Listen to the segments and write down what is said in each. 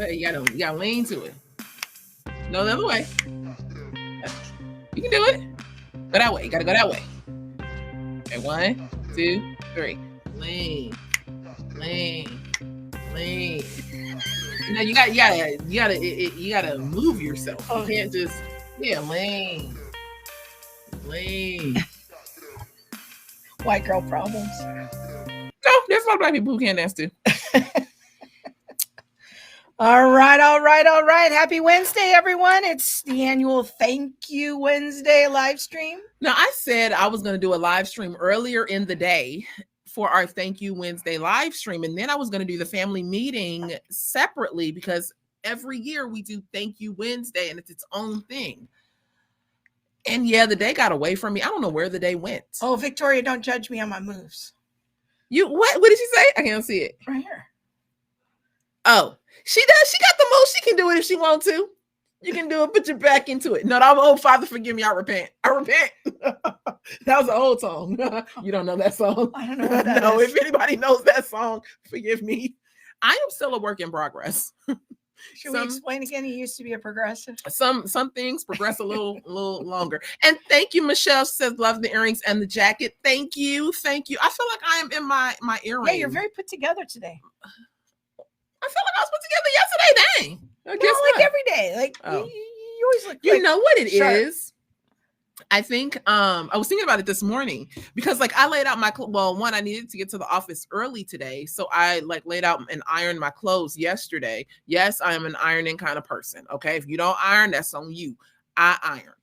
You gotta lean to it. No, the other way. You can do it. Go that way. You gotta go that way. Okay, 1, 2, 3. Lean. You gotta move yourself. You can't just lean. White girl problems. No, there's a lot of black people who can't dance too. All right. Happy Wednesday, everyone. It's the annual Thank You Wednesday live stream. Now, I said I was going to do a live stream earlier in the day for our Thank You Wednesday live stream. And then I was going to do the family meeting separately because every year we do Thank You Wednesday and it's its own thing. And yeah, the day got away from me. I don't know where the day went. Oh, Victoria, don't judge me on my moves. What did she say? I can't see it. Right here. Oh, she does. She got the most. She can do it if she wants to. You can do it. Put your back into it. No, I'm old. Father, forgive me. I repent. That was an old song. You don't know that song? I don't know what that is. If anybody knows that song, forgive me. I am still a work in progress. Should we explain again? He used to be a progressive. Some things progress a little longer. And thank you, Michelle. She says, love the earrings and the jacket. Thank you. I feel like I am in my earring. Yeah, you're very put together today. I feel like I was put together yesterday. Dang. I guess like every day. Like you always look. You know what it is? I think I was thinking about it this morning because like I laid out my one, I needed to get to the office early today. So I like laid out and ironed my clothes yesterday. Yes, I am an ironing kind of person. Okay. If you don't iron, that's on you. I iron.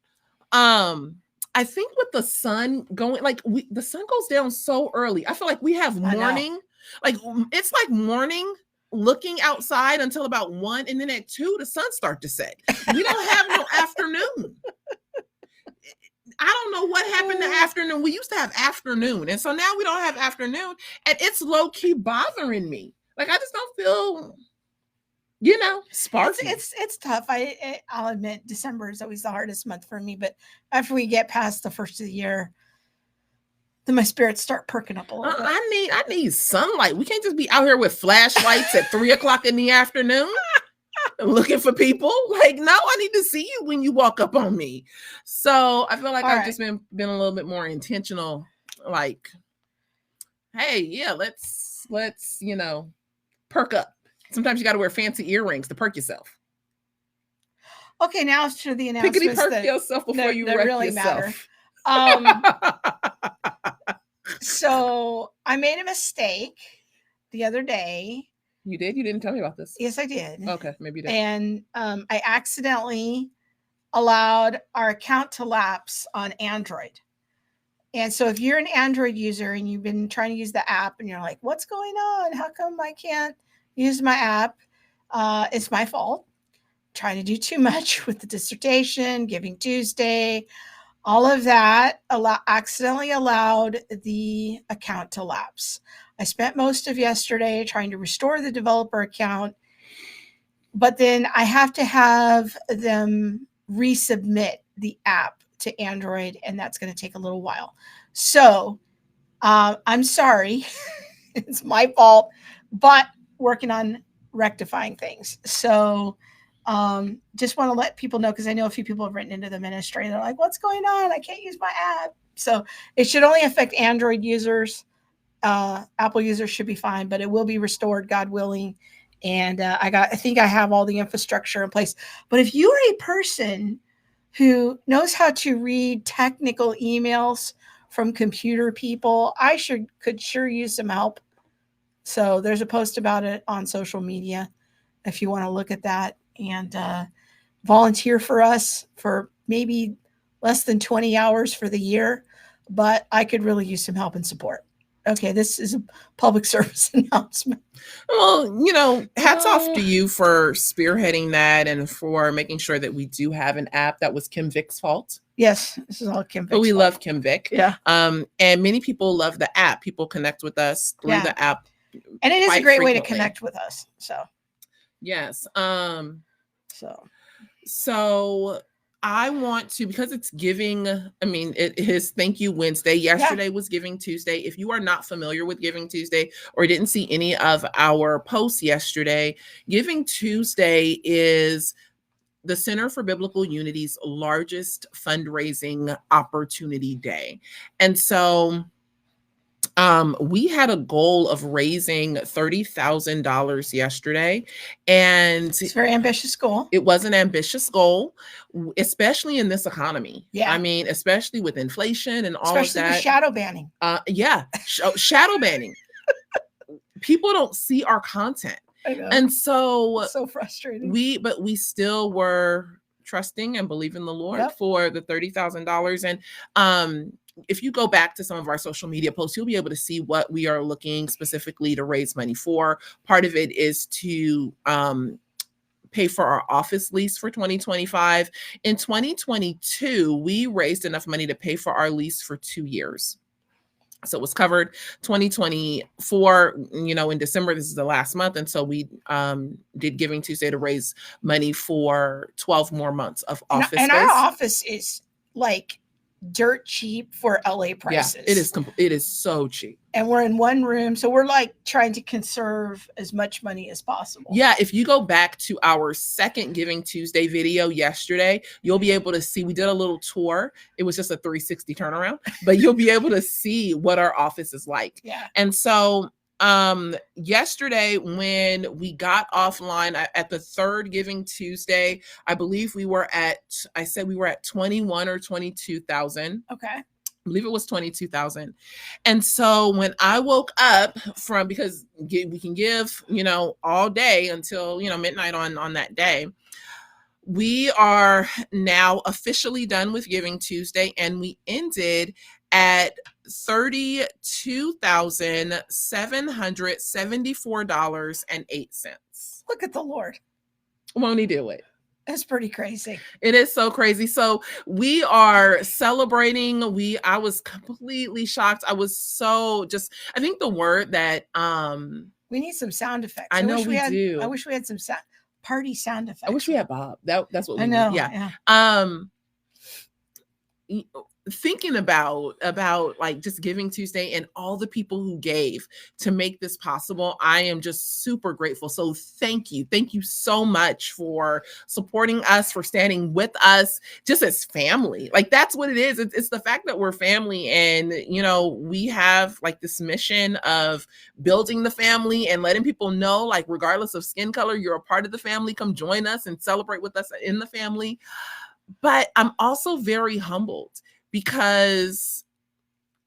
I think with the sun going, like the sun goes down so early. I feel like we have morning, like it's like morning looking outside until about 1, and then at 2 the sun starts to set. We don't have no afternoon. I don't know what happened to afternoon. We used to have afternoon, and so now we don't have afternoon, and it's low-key bothering me. Like I just don't feel, sparky. It's tough. I'll admit December is always the hardest month for me, but after we get past the first of the year, then my spirits start perking up a little bit. I need sunlight. We can't just be out here with flashlights at 3:00 in the afternoon looking for people. Like, no, I need to see you when you walk up on me. So I feel like I've just been a little bit more intentional. Like, hey, yeah, let's perk up. Sometimes you got to wear fancy earrings to perk yourself. Okay, now to the announcements. Pickety perk yourself before you wreck really yourself. Matter. So I made a mistake the other day. You did? You didn't tell me about this. Yes, I did. Okay, maybe you did. And I accidentally allowed our account to lapse on Android. And so if you're an Android user and you've been trying to use the app and you're like, what's going on? How come I can't use my app? It's my fault. Trying to do too much with the dissertation, Giving Tuesday, all of that accidentally allowed the account to lapse. I spent most of yesterday trying to restore the developer account, but then I have to have them resubmit the app to Android, and that's going to take a little while. So I'm sorry. It's my fault, but working on rectifying things. So just want to let people know, because I know a few people have written into the ministry. They're like, what's going on? I can't use my app. So it should only affect Android users. Apple users should be fine, but it will be restored, God willing. And I think I have all the infrastructure in place. But if you are a person who knows how to read technical emails from computer people, I could sure use some help. So there's a post about it on social media if you want to look at that and volunteer for us for maybe less than 20 hours for the year. But I could really use some help and support. Okay, this is a public service announcement. Well, hats off to you for spearheading that and for making sure that we do have an app. That was Kim Vic's fault. Yes, this is all Kim Vic's But we fault. love Kim Vic. Yeah. And many people love the app. People connect with us through the app. And it is a great way to connect with us. So. Yes. So I want to, because it's giving, I mean, it is Thank You Wednesday. Yesterday was Giving Tuesday. If you are not familiar with Giving Tuesday or didn't see any of our posts yesterday, Giving Tuesday is the Center for Biblical Unity's largest fundraising opportunity day. And so we had a goal of raising $30,000 yesterday, and It's a very ambitious goal. it was an ambitious goal, especially in this economy. Yeah. I mean, especially with inflation and all Especially of with that. shadow banning. Shadow banning. People don't see our content. I know. And so It's so frustrating. we still were trusting and believing the Lord for the $30,000. And if you go back to some of our social media posts, you'll be able to see what we are looking specifically to raise money for. Part of it is to pay for our office lease for 2025. In 2022, we raised enough money to pay for our lease for 2 years. So it was covered. 2024, in December, this is the last month. And so we did Giving Tuesday to raise money for 12 more months of office space. And our office is like dirt cheap for LA prices. Yeah, it is so cheap. And we're in one room. So we're like trying to conserve as much money as possible. Yeah, if you go back to our second Giving Tuesday video yesterday, you'll be able to see, we did a little tour. It was just a 360 turnaround, but you'll be able to see what our office is like. Yeah. And so yesterday when we got offline at the third Giving Tuesday, I believe we were at 21 or 22,000. Okay. I believe it was 22,000. And so when I woke up because we can give, all day until, midnight on that day, we are now officially done with Giving Tuesday, and we ended at $32,774.08. Look at the Lord. Won't he do it? That's pretty crazy. It is so crazy. So we are celebrating. I was completely shocked. I was so I think the word that we need some sound effects. I know we do. I wish we had some party sound effects. I wish we had Bob. That's what we know. Need. Yeah. Thinking about like just Giving Tuesday and all the people who gave to make this possible, I am just super grateful. So thank you so much for supporting us, for standing with us just as family. Like that's what it is. It's the fact that we're family, and we have like this mission of building the family and letting people know, like, regardless of skin color, you're a part of the family. Come join us and celebrate with us in the family. But I'm also very humbled because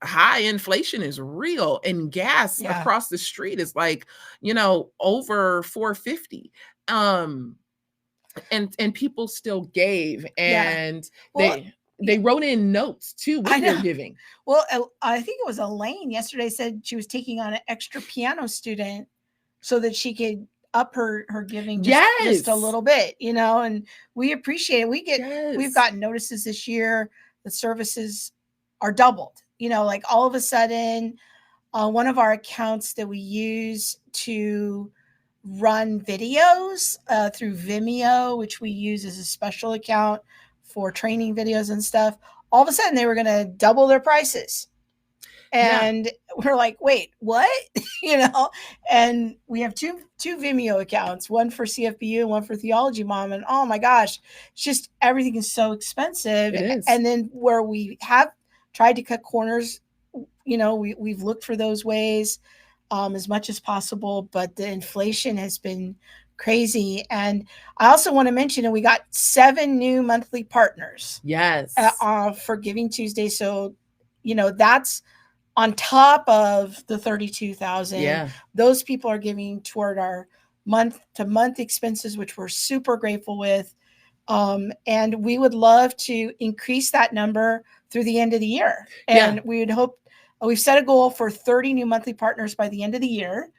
high inflation is real, and gas across the street is like, over $4.50. And people still gave, and they wrote in notes too with their giving. Well, I think it was Elaine yesterday said she was taking on an extra piano student so that she could up her giving just a little bit, and we appreciate it. We've gotten notices this year. The services are doubled, like all of a sudden, one of our accounts that we use to run videos through Vimeo, which we use as a special account for training videos and stuff, all of a sudden they were going to double their prices. And we're like, wait, what? And we have two Vimeo accounts, one for CFBU and one for Theology Mom. And oh my gosh, it's just everything is so expensive. It is. And then where we have tried to cut corners, we've looked for those ways as much as possible, but the inflation has been crazy. And I also want to mention that we got 7 new monthly partners. Yes. For Giving Tuesday. So, that's on top of the 32,000, those people are giving toward our month-to-month expenses, which we're super grateful with. And we would love to increase that number through the end of the year. And we would hope, we've set a goal for 30 new monthly partners by the end of the year.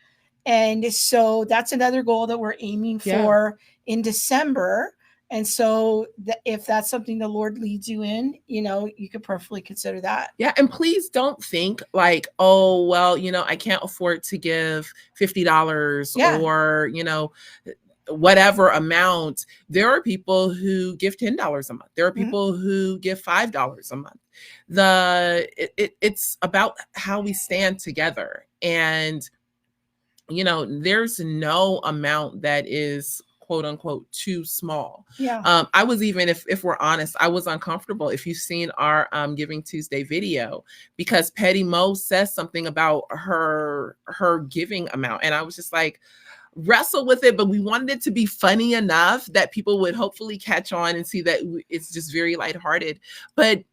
And so that's another goal that we're aiming for in December. And so if that's something the Lord leads you in, you could perfectly consider that. Yeah. And please don't think like, oh, well, I can't afford to give $50 or, whatever amount. There are people who give $10 a month. There are people who give $5 a month. It's about how we stand together. And, you know, there's no amount that is quote unquote too small. Yeah. I was even, if we're honest, I was uncomfortable. If you've seen our Giving Tuesday video, because Petty Mo says something about her giving amount, and I was just like, wrestle with it, but we wanted it to be funny enough that people would hopefully catch on and see that it's just very lighthearted. But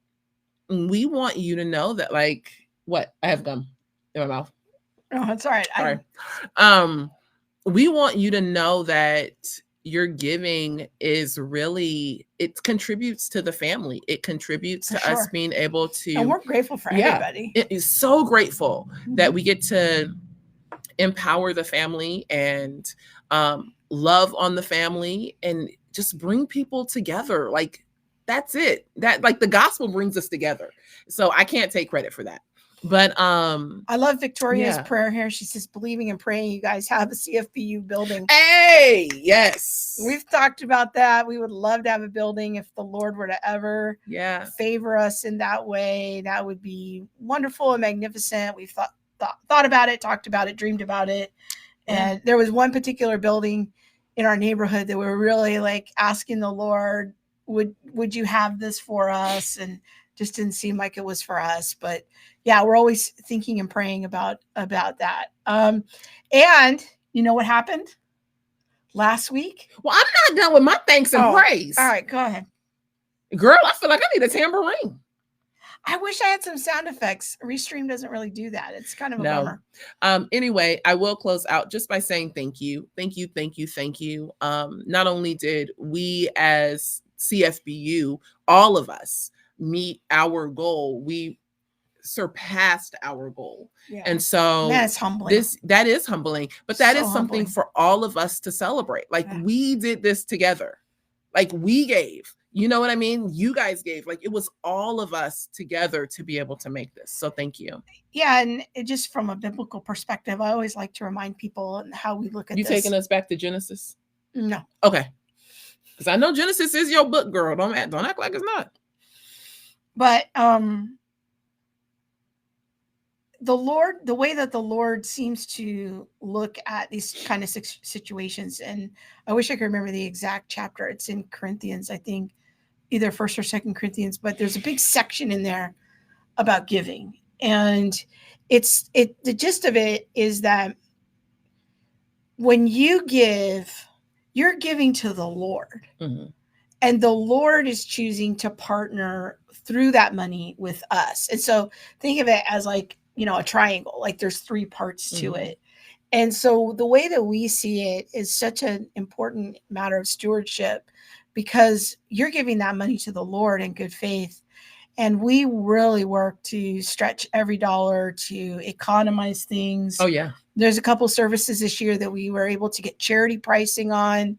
we want you to know that, like, what? I have gum in my mouth. Oh, it's all right. Sorry. We want you to know that your giving is really, it contributes to the family. It contributes to us being able to, and we're grateful for everybody. It is so grateful that we get to empower the family and love on the family and just bring people together. Like, that's it. That, like, the gospel brings us together. So I can't take credit for that. But I love Victoria's prayer here. She says, believing and praying you guys have a CFBU building. Hey, yes. We've talked about that. We would love to have a building if the Lord were to ever favor us in that way. That would be wonderful and magnificent. We've thought about it, talked about it, dreamed about it. And there was one particular building in our neighborhood that we were really like asking the Lord, would you have this for us? And just didn't seem like it was for us. But yeah, we're always thinking and praying about that. And you know what happened last week? Well, I'm not done with my thanks and praise. All right, go ahead. Girl, I feel like I need a tambourine. I wish I had some sound effects. Restream doesn't really do that. It's kind of a bummer. Anyway, I will close out just by saying thank you. Thank you, thank you, thank you. Not only did we as CFBU, all of us, meet our goal, we surpassed our goal. And so that's humbling. That is humbling, but that is something for all of us to celebrate. Like, we did this together. Like, we gave, you know what I mean? You guys gave, like, it was all of us together to be able to make this. So thank you. Yeah. And just from a biblical perspective, I always like to remind people how we look at this. You taking us back to Genesis? No. Okay. Because I know Genesis is your book, girl. Don't act like it's not. But the way that the Lord seems to look at these kind of situations, and I wish I could remember the exact chapter. It's in Corinthians, I think, either 1st or 2nd Corinthians, but there's a big section in there about giving. And the gist of it is that when you give, you're giving to the Lord. Mm-hmm. And the Lord is choosing to partner through that money with us. And so think of it as like, a triangle, like there's 3 parts to it. And so the way that we see it is such an important matter of stewardship, because you're giving that money to the Lord in good faith. And we really work to stretch every dollar to economize things. Oh, yeah. There's a couple services this year that we were able to get charity pricing on,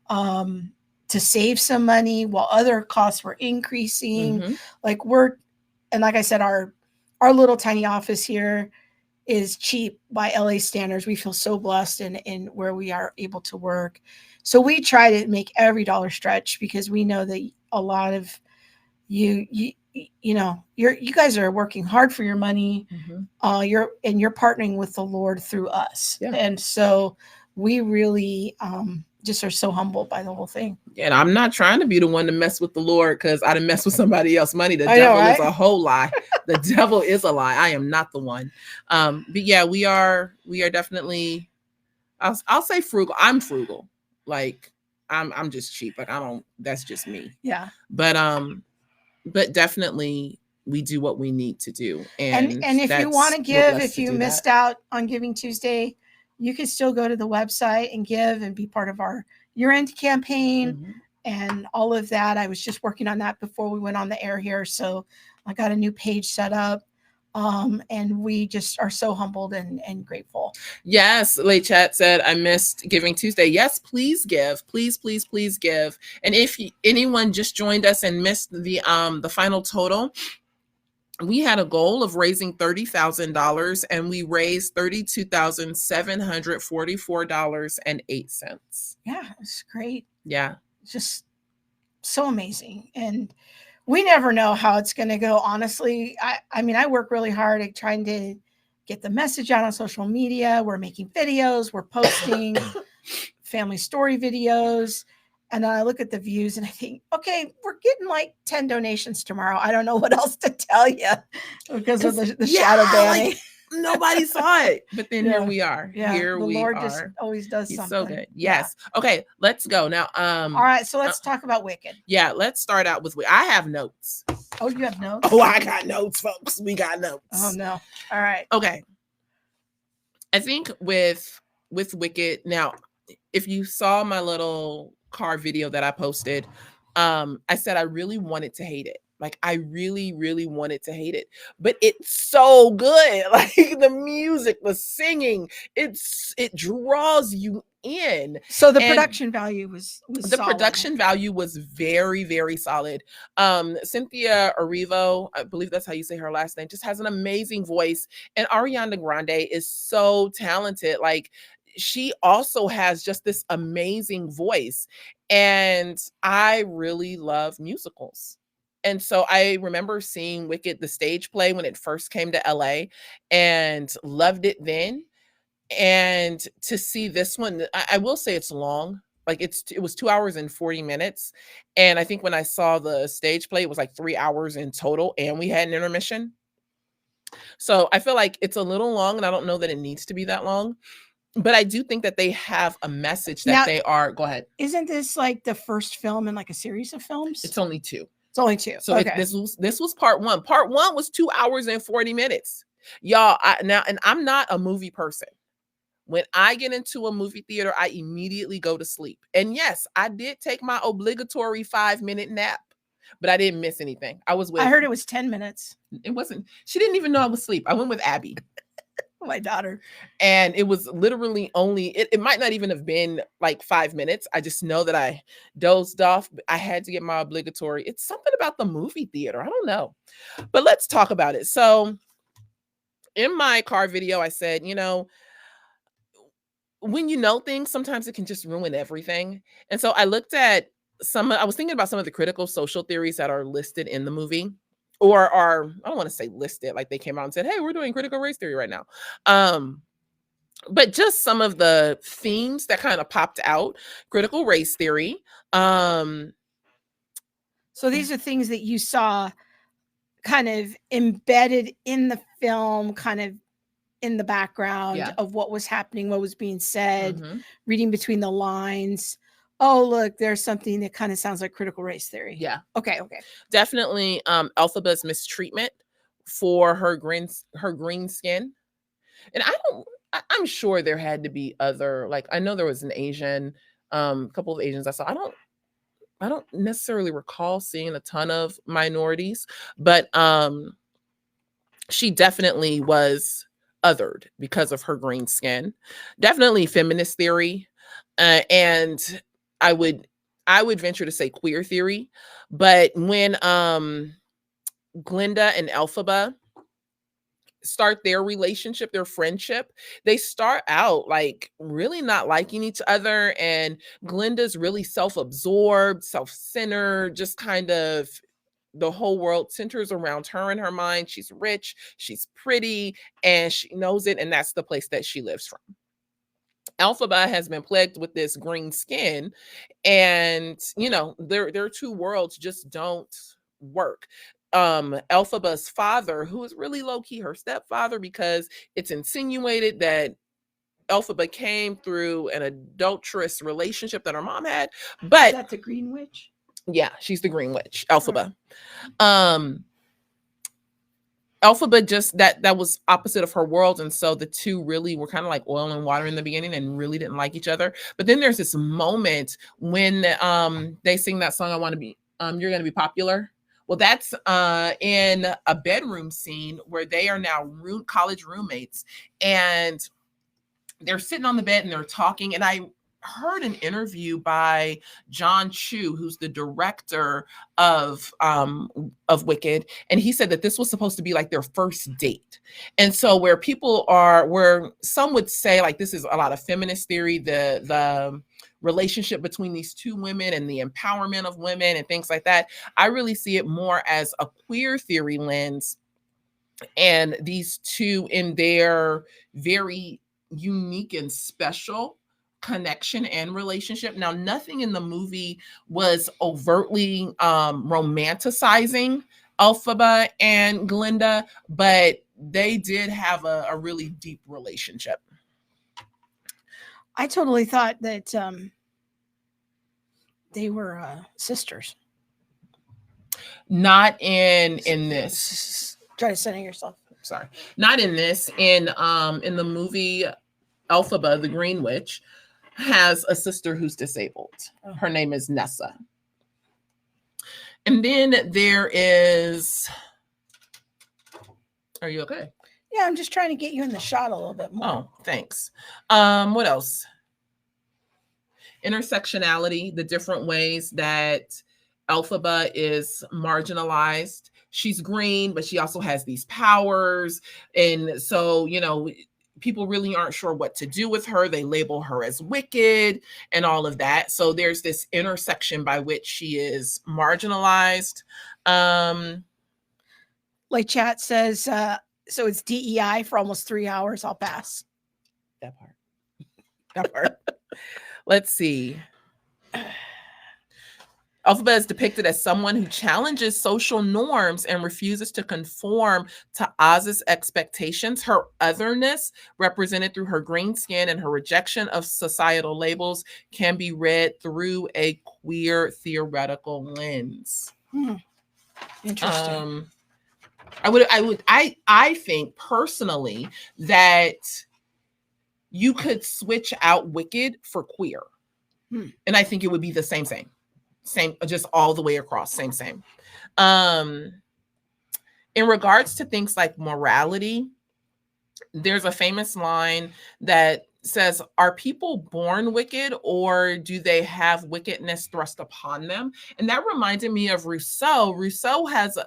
to save some money while other costs were increasing. Mm-hmm. Like I said, our little tiny office here is cheap by LA standards. We feel so blessed in where we are able to work. So we try to make every dollar stretch, because we know that a lot of you guys are working hard for your money. Mm-hmm. You're partnering with the Lord through us. Yeah. And so we really just are so humbled by the whole thing. And I'm not trying to be the one to mess with the Lord, because I done mess with somebody else's money. The devil is a whole lie. The devil is a lie. I am not the one. But yeah, we are definitely, I'll say frugal. I'm frugal. Like, I'm just cheap. Like, that's just me. Yeah. But definitely we do what we need to do. And if you want to give, if you missed out on Giving Tuesday, you can still go to the website and give and be part of our year-end campaign and all of that. I was just working on that before we went on the air here. So I got a new page set up. And we just are so humbled and grateful. Yes. Late Chat said, I missed Giving Tuesday. Yes, please give. Please, please, please give. And if anyone just joined us and missed the final total, we had a goal of raising $30,000 and we raised $32,744.08. Yeah, it's great. Yeah. Just so amazing. And we never know how it's going to go. Honestly, I mean, I work really hard at trying to get the message out on social media. We're making videos, we're posting family story videos. And I look at the views and I think, okay, we're getting like 10 donations tomorrow. I don't know what else to tell you because of the shadow banning. Like, nobody saw it. But then here we are. Yeah. Here the we Lord are. just always does He's something. so good. Yes. Yeah. Okay, let's go. Now, all right, so let's talk about Wicked. Yeah, let's start out with I have notes. Oh, you have notes? Oh, I got notes, folks. We got notes. Oh no. All right. Okay. I think with Wicked, now, if you saw my little car video that I posted, I said I really wanted to hate it. Like, I really, really wanted to hate it, but it's so good. Like, the music, the singing, it draws you in. So the production value was the solid. Production value was very, very solid. Cynthia Erivo, I believe that's how you say her last name, just has an amazing voice, and Ariana Grande is so talented. Like, she also has just this amazing voice, and I really love musicals. And so I remember seeing Wicked, the stage play, when it first came to LA, and loved it then. And to see this one, I will say it's long. Like, it was 2 hours and 40 minutes. And I think when I saw the stage play, it was like 3 hours in total, and we had an intermission. So I feel like it's a little long, and I don't know that it needs to be that long. But I do think that they have a message that now, they are. Go ahead. Isn't this like the first film in like a series of films? It's only 2. It's only 2. So okay. This was part 1. Part 1 was 2 hours and 40 minutes. Y'all, and I'm not a movie person. When I get into a movie theater, I immediately go to sleep. And yes, I did take my obligatory 5-minute nap, but I didn't miss anything. I heard it was 10 minutes. It wasn't. She didn't even know I was asleep. I went with Abby. My daughter. And it was literally only, it might not even have been like 5 minutes. I just know that I dozed off. I had to get my obligatory. It's something about the movie theater. I don't know. But let's talk about it. So in my car video, I said, when you know things, sometimes it can just ruin everything. And so I looked at I was thinking about some of the critical social theories that are listed in the movie, or are, I don't want to say listed, like they came out and said, hey, we're doing critical race theory right now. But just some of the themes that kind of popped out. Critical race theory. So these are things that you saw kind of embedded in the film, kind of in the background of what was happening, what was being said, reading between the lines. Oh, look, there's something that kind of sounds like critical race theory. Yeah. Okay. Definitely Elphaba's mistreatment for her green skin. And I'm sure there had to be other, like, I know there was an Asian, couple of Asians I saw. I don't necessarily recall seeing a ton of minorities, but she definitely was othered because of her green skin. Definitely feminist theory, and I would venture to say queer theory. But when Glinda and Elphaba start their relationship, their friendship, they start out like really not liking each other, and Glinda's really self-absorbed, self-centered, just kind of the whole world centers around her in her mind. She's rich, she's pretty, and she knows it, and that's the place that she lives from. Elphaba has been plagued with this green skin, and their two worlds just don't work. Elphaba's father, who is really low-key her stepfather, because it's insinuated that Elphaba came through an adulterous relationship that her mom had. But is that the Green Witch? Yeah, she's the Green Witch, Elphaba. Elphaba just that was opposite of her world, and so the two really were kind of like oil and water in the beginning and really didn't like each other. But then there's this moment when they sing that song, I Want to Be You're Gonna Be Popular. Well, that's in a bedroom scene where they are now college roommates, and they're sitting on the bed and they're talking, and I heard an interview by John Chu, who's the director of Wicked, and he said that this was supposed to be like their first date. And so where some would say like this is a lot of feminist theory, the relationship between these two women and the empowerment of women and things like that. I really see it more as a queer theory lens, and these two in their very unique and special connection and relationship. Now, nothing in the movie was overtly romanticizing Elphaba and Glinda, but they did have a really deep relationship. I totally thought that they were sisters. Not in this. Try to center yourself. Sorry, not in this. In the movie, Elphaba, the Green Witch, has a sister who's disabled. Her name is Nessa. And then there is. Are you okay? Yeah, I'm just trying to get you in the shot a little bit more. Oh, thanks. What else? Intersectionality, the different ways that Elphaba is marginalized. She's green, but she also has these powers. And so, people really aren't sure what to do with her. They label her as wicked and all of that. So there's this intersection by which she is marginalized. Like chat says, so it's DEI for almost 3 hours. I'll pass. That part. That part. Let's see. Elphaba is depicted as someone who challenges social norms and refuses to conform to Oz's expectations. Her otherness, represented through her green skin and her rejection of societal labels, can be read through a queer theoretical lens. Interesting. I think personally that you could switch out wicked for queer. And I think it would be the same, just all the way across, same. In regards to things like morality, there's a famous line that says, are people born wicked or do they have wickedness thrust upon them? And that reminded me of Rousseau.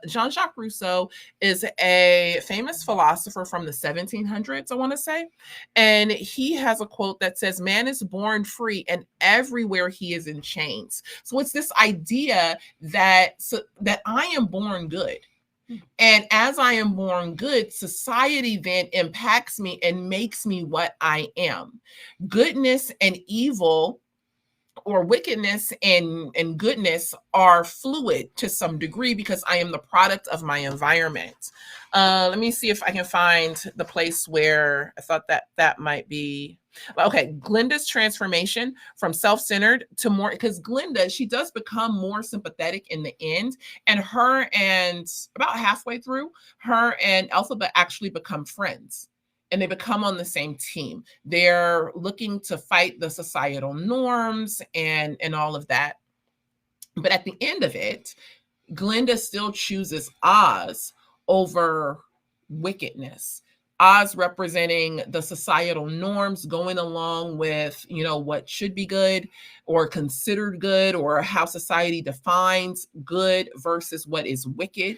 Jean-Jacques Rousseau is a famous philosopher from the 1700s, I want to say. And he has a quote that says, man is born free and everywhere he is in chains. So it's this idea that I am born good. And as I am born good, society then impacts me and makes me what I am. Goodness and evil, or wickedness and goodness, are fluid to some degree because I am the product of my environment. Let me see if I can find the place where I thought that might be. Okay, Glinda's transformation from self-centered to more, because Glinda, she does become more sympathetic in the end, and about halfway through, her and Elphaba actually become friends. And they become on the same team. They're looking to fight the societal norms and all of that. But at the end of it, Glinda still chooses Oz over wickedness. Oz representing the societal norms, going along with, what should be good or considered good, or how society defines good versus what is wicked.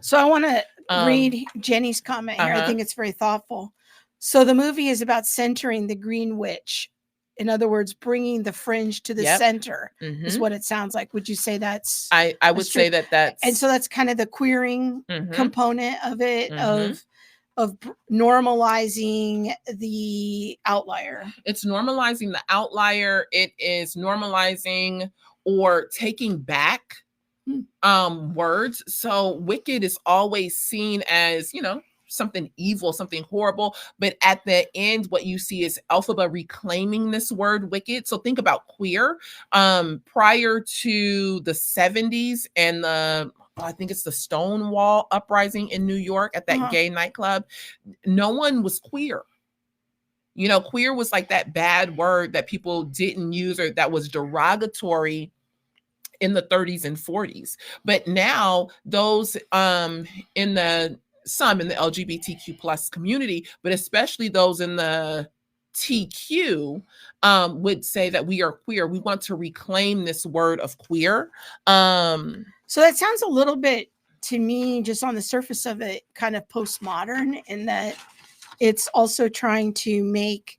So I want to read Jenny's comment here. I think it's very thoughtful. So the movie is about centering the Green Witch. In other words, bringing the fringe to the center is what it sounds like. Would you say that's? I would say that's. And so that's kind of the queering component of it, of normalizing the outlier. It's normalizing the outlier. It is normalizing or taking back words. So wicked is always seen as, something evil, something horrible. But at the end, what you see is Elphaba reclaiming this word wicked. So think about queer. Prior to the 70s and I think it's the Stonewall uprising in New York at that gay nightclub, no one was queer. Queer was like that bad word that people didn't use, or that was derogatory in the 30s and 40s. But now those in the LGBTQ plus community, but especially those in the TQ would say that we are queer. We want to reclaim this word of queer. So that sounds a little bit to me, just on the surface of it, kind of postmodern, in that it's also trying to make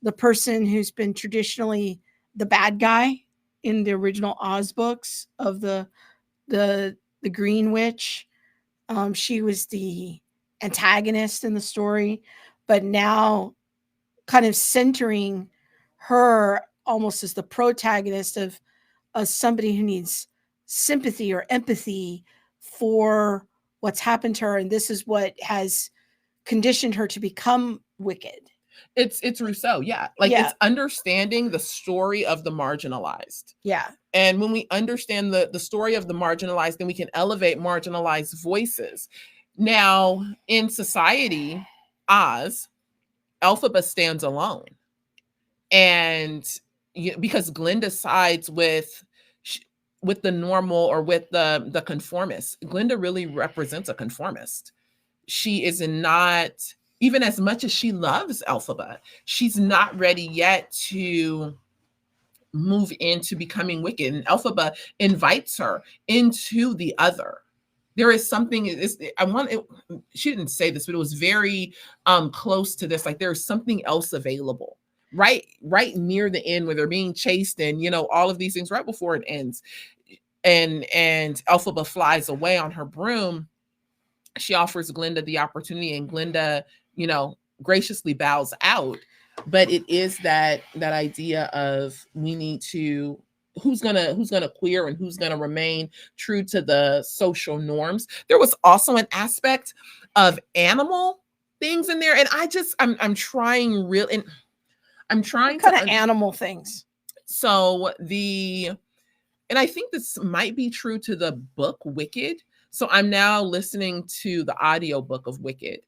the person who's been traditionally the bad guy in the original Oz books of the Green Witch. She was the antagonist in the story, but now kind of centering her almost as the protagonist of somebody who needs sympathy or empathy for what's happened to her, and this is what has conditioned her to become wicked. It's Rousseau, yeah. Like Yeah. it's understanding the story of the marginalized. Yeah. And when we understand the story of the marginalized, then we can elevate marginalized voices. Now, in society, Oz, Elphaba stands alone. And because Glinda sides with the normal, or with the conformist. Glinda really represents a conformist. She is not, even as much as she loves Elphaba, she's not ready yet to move into becoming wicked. And Elphaba invites her into the other. There is something, she didn't say this, but it was very close to this. Like there's something else available. Right near the end, where they're being chased and all of these things, right before it ends, and Elphaba flies away on her broom. She offers Glinda the opportunity, and Glinda, graciously bows out. But it is that idea of, we need to, who's gonna queer and who's gonna remain true to the social norms. There was also an aspect of animal things in there, and I'm trying real, and I'm trying what kind of animal things. So and I think this might be true to the book Wicked. So I'm now listening to the audio book of Wicked.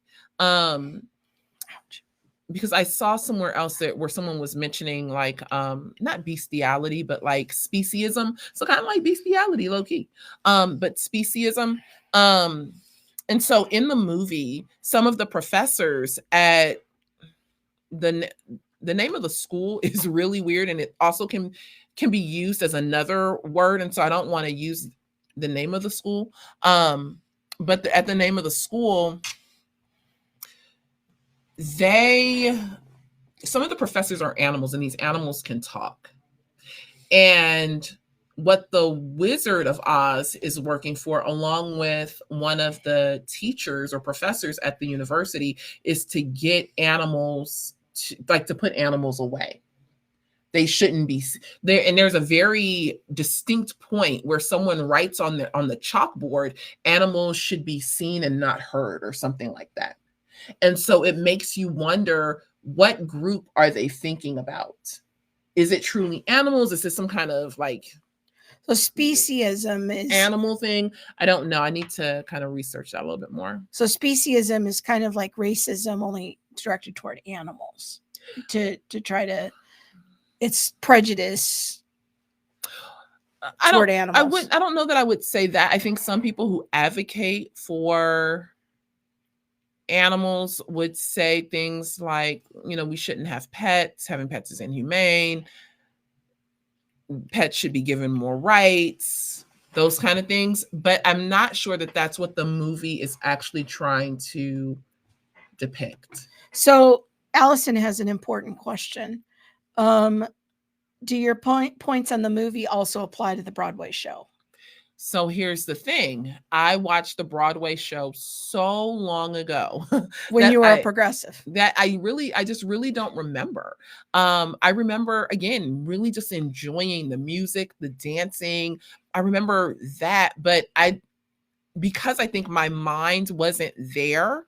Because I saw somewhere else where someone was mentioning like not bestiality, but like speciesism. So kind of like bestiality, low key. But speciesism. And so in the movie, some of the professors at the name of the school is really weird, and it also can be used as another word, and so I don't want to use the name of the school. But at the name of the school, some of the professors are animals, and these animals can talk. And what the Wizard of Oz is working for, along with one of the teachers or professors at the university, is to get animals to put animals away. They shouldn't be there. And there's a very distinct point where someone writes on the chalkboard, animals should be seen and not heard, or something like that. And so it makes you wonder, what group are they thinking about? Is it truly animals? Is this some kind of like so speciesism is animal thing? I don't know. I need to kind of research that a little bit more. So speciesism is kind of like racism, only directed toward animals, to try to, it's prejudice toward animals. I don't know that I would say that. I think some people who advocate for animals would say things like, we shouldn't have pets. Having pets is inhumane. Pets should be given more rights, those kind of things. But I'm not sure that that's what the movie is actually trying to depict. So Allison has an important question. Do your points on the movie also apply to the Broadway show? So here's the thing. I watched the Broadway show so long ago. When you were a progressive. That I just really don't remember. I remember, again, really just enjoying the music, the dancing. I remember that, but because I think my mind wasn't there,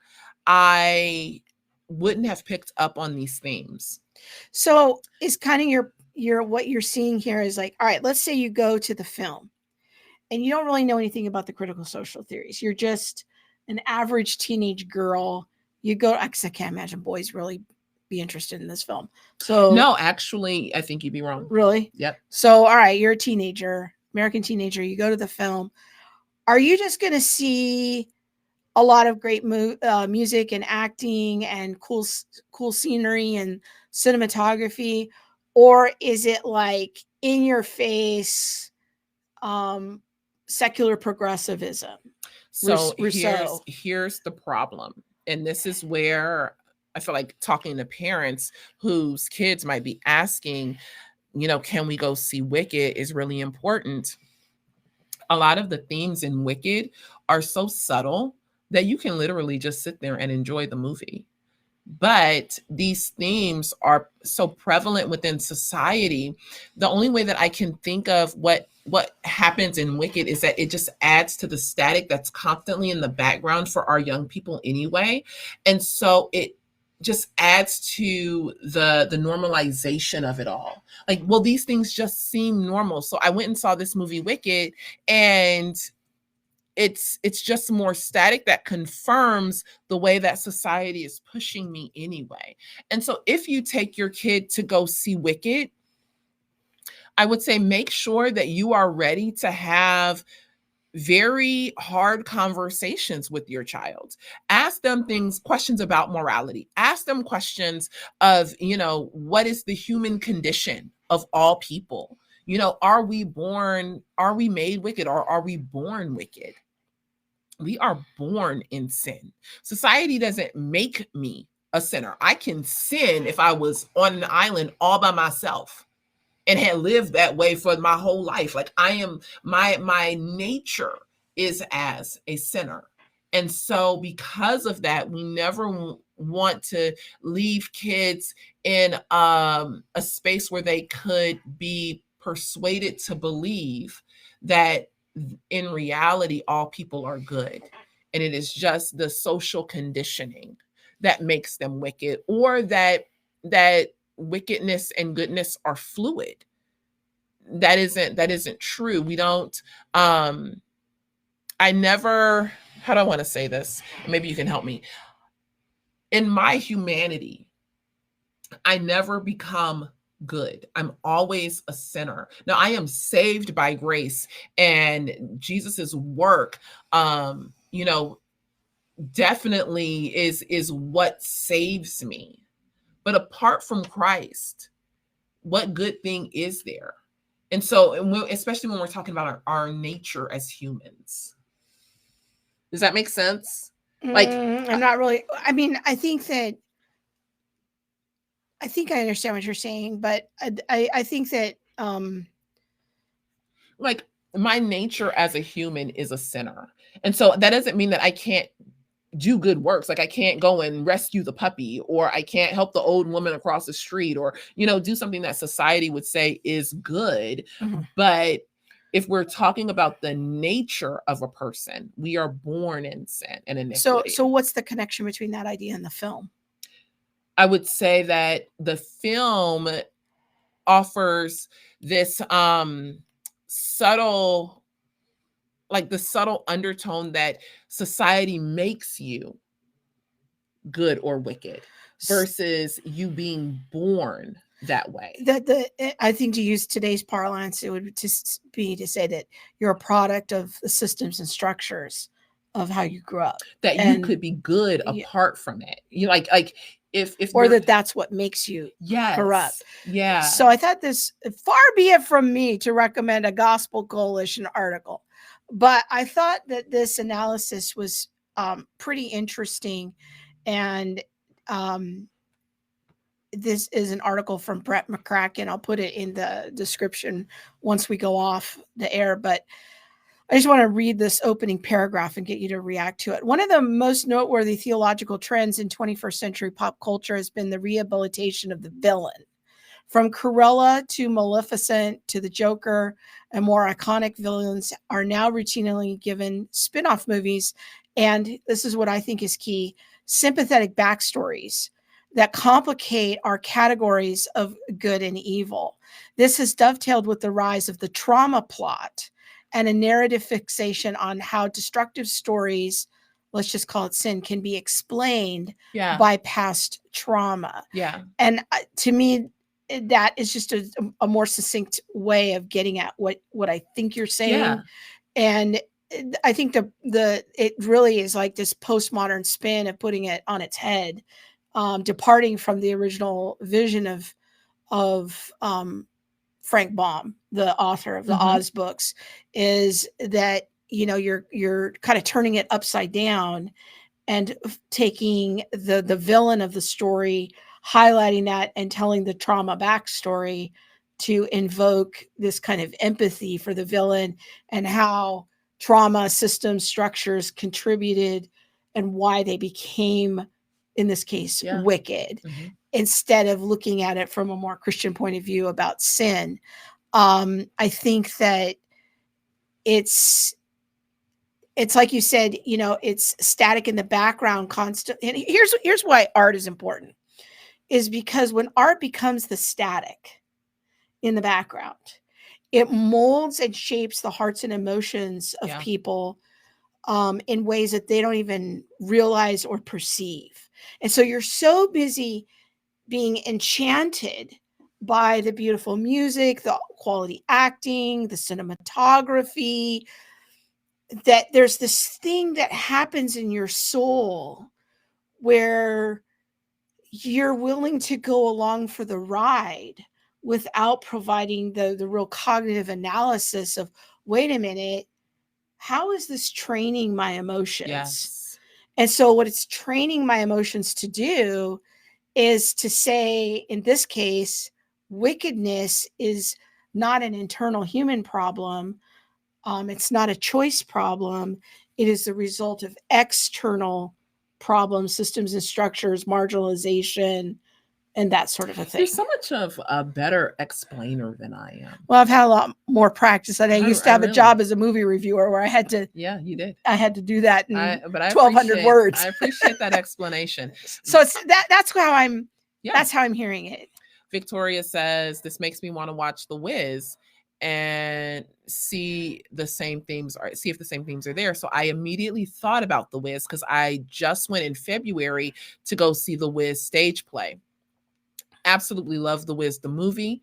I wouldn't have picked up on these themes. So it's kind of your what you're seeing here is like, all right, let's say you go to the film and you don't really know anything about the critical social theories. You're just an average teenage girl. You go, because I can't imagine boys really be interested in this film. So no, actually, I think you'd be wrong. Really? Yep. So, all right, you're a teenager, American teenager. You go to the film. Are you just going to see a lot of great music and acting and cool scenery and cinematography, or is it like in your face um secular progressivism? So Rousseau. here's the problem. And this is where I feel like talking to parents whose kids might be asking, can we go see Wicked is really important. A lot of the themes in Wicked are so subtle that you can literally just sit there and enjoy the movie. But these themes are so prevalent within society. The only way that I can think of what happens in Wicked is that it just adds to the static that's constantly in the background for our young people anyway. And so it just adds to the normalization of it all. Like, well, these things just seem normal. So I went and saw this movie Wicked, and it's just more static that confirms the way that society is pushing me anyway. And so if you take your kid to go see Wicked, I would say make sure that you are ready to have very hard conversations with your child. Ask them questions about morality. Ask them questions of, what is the human condition of all people? Are we made wicked, or are we born wicked? We are born in sin. Society doesn't make me a sinner. I can sin if I was on an island all by myself and had lived that way for my whole life. Like, I am, my nature is as a sinner. And so because of that, we never want to leave kids in a space where they could be persuaded to believe that in reality all people are good, and it is just the social conditioning that makes them wicked, or that wickedness and goodness are fluid. That isn't true. We don't I never how do I want to say this? Maybe you can help me. In my humanity, I never become good. I'm always a sinner. Now, I am saved by grace, and Jesus's work definitely is what saves me. But apart from Christ, what good thing is there? And so, especially when we're talking about our nature as humans. Does that make sense? Like, I'm not really. I mean, I think I understand what you're saying, but I think that like my nature as a human is a sinner. And so that doesn't mean that I can't do good works. Like, I can't go and rescue the puppy, or I can't help the old woman across the street, or, do something that society would say is good. But if we're talking about the nature of a person, we are born in sin and iniquity. So what's the connection between that idea and the film? I would say that the film offers this subtle undertone that society makes you good or wicked versus you being born that way. I think, to use today's parlance, it would just be to say that you're a product of the systems and structures of how you grew up. That you could be good apart from it. You like if or that's what makes you corrupt. Yeah. So I thought this, far be it from me to recommend a Gospel Coalition article, but I thought that this analysis was pretty interesting. And this is an article from Brett McCracken. I'll put it in the description once we go off the air, but I just want to read this opening paragraph and get you to react to it. One of the most noteworthy theological trends in 21st century pop culture has been the rehabilitation of the villain. From Cruella to Maleficent to the Joker, and more iconic villains are now routinely given spin-off movies. And this is what I think is key: sympathetic backstories that complicate our categories of good and evil. This has dovetailed with the rise of the trauma plot and a narrative fixation on how destructive stories, let's just call it sin, can be explained by past trauma. Yeah. And to me, that is just a more succinct way of getting at what I think you're saying. Yeah. And I think it really is like this postmodern spin of putting it on its head departing from the original vision of Frank Baum, the author of the Oz books, is that you're kind of turning it upside down and taking the villain of the story, highlighting that and telling the trauma backstory to invoke this kind of empathy for the villain and how trauma systems structures contributed and why they became, in this case, wicked, instead of looking at it from a more Christian point of view about sin. I think that it's like you said, it's static in the background, constant. And here's why art is important, is because when art becomes the static in the background, it molds and shapes the hearts and emotions of people in ways that they don't even realize or perceive. And so you're so busy being enchanted by the beautiful music, the quality acting, the cinematography, that there's this thing that happens in your soul where you're willing to go along for the ride without providing the real cognitive analysis of, wait a minute, how is this training my emotions? Yes. And so what it's training my emotions to do is to say, in this case, wickedness is not an internal human problem. It's not a choice problem. It is the result of external problems, systems and structures, marginalization, and that sort of a thing. You're so much of a better explainer than I am. Well, I've had a lot more practice. I used to have a job as a movie reviewer where I had to. Yeah, you did. I had to do that in but I 1,200 words. I appreciate that explanation. So it's that's how I'm. Yeah. That's how I'm hearing it. Victoria says, this makes me want to watch The Wiz and see if the same themes are there. So I immediately thought about The Wiz because I just went in February to go see The Wiz stage play. Absolutely love The Wiz, the movie.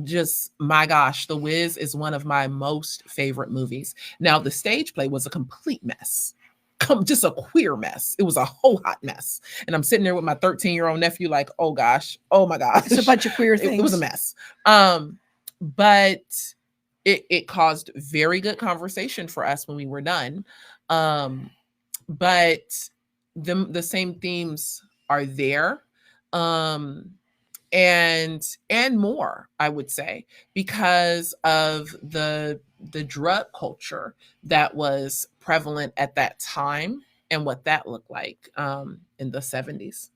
Just, my gosh, The Wiz is one of my most favorite movies. Now, the stage play was a complete mess. Just a queer mess. It was a whole hot mess. And I'm sitting there with my 13-year-old nephew like, oh gosh, oh my gosh. It's a bunch of queer things. It was a mess. But it caused very good conversation for us when we were done. But the same themes are there. And more, I would say, because of the drug culture that was prevalent at that time and what that looked like in the 70s.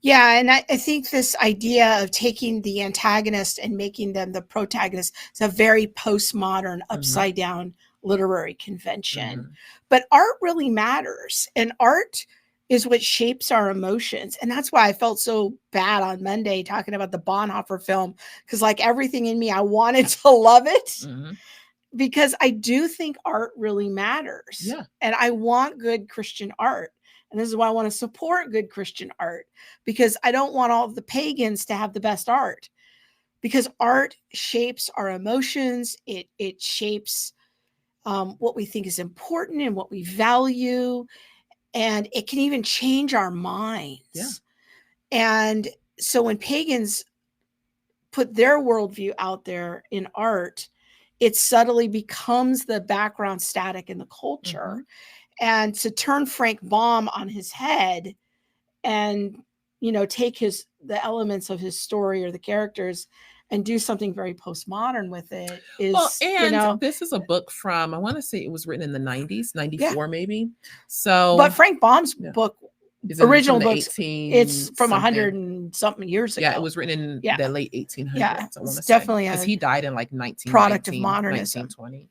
Yeah, and I think this idea of taking the antagonist and making them the protagonist is a very postmodern, upside down literary convention. But art really matters, and art is what shapes our emotions. And that's why I felt so bad on Monday talking about the Bonhoeffer film, because like everything in me, I wanted to love it because I do think art really matters. Yeah. And I want good Christian art. And this is why I want to support good Christian art, because I don't want all of the pagans to have the best art, because art shapes our emotions. It shapes what we think is important and what we value. And it can even change our minds. Yeah. And so when pagans put their worldview out there in art, it subtly becomes the background static in the culture. And to turn Frank Baum on his head and, take the elements of his story or the characters and do something very postmodern with it is, this is a book from, I want to say it was written in the 90s, 94 maybe. So, but Frank Baum's book, original books, it's from 100 and something years ago. Yeah, it was written in the late 1800s. Yeah, I want to say, definitely because he died in like 1919, product of modernism. 1920.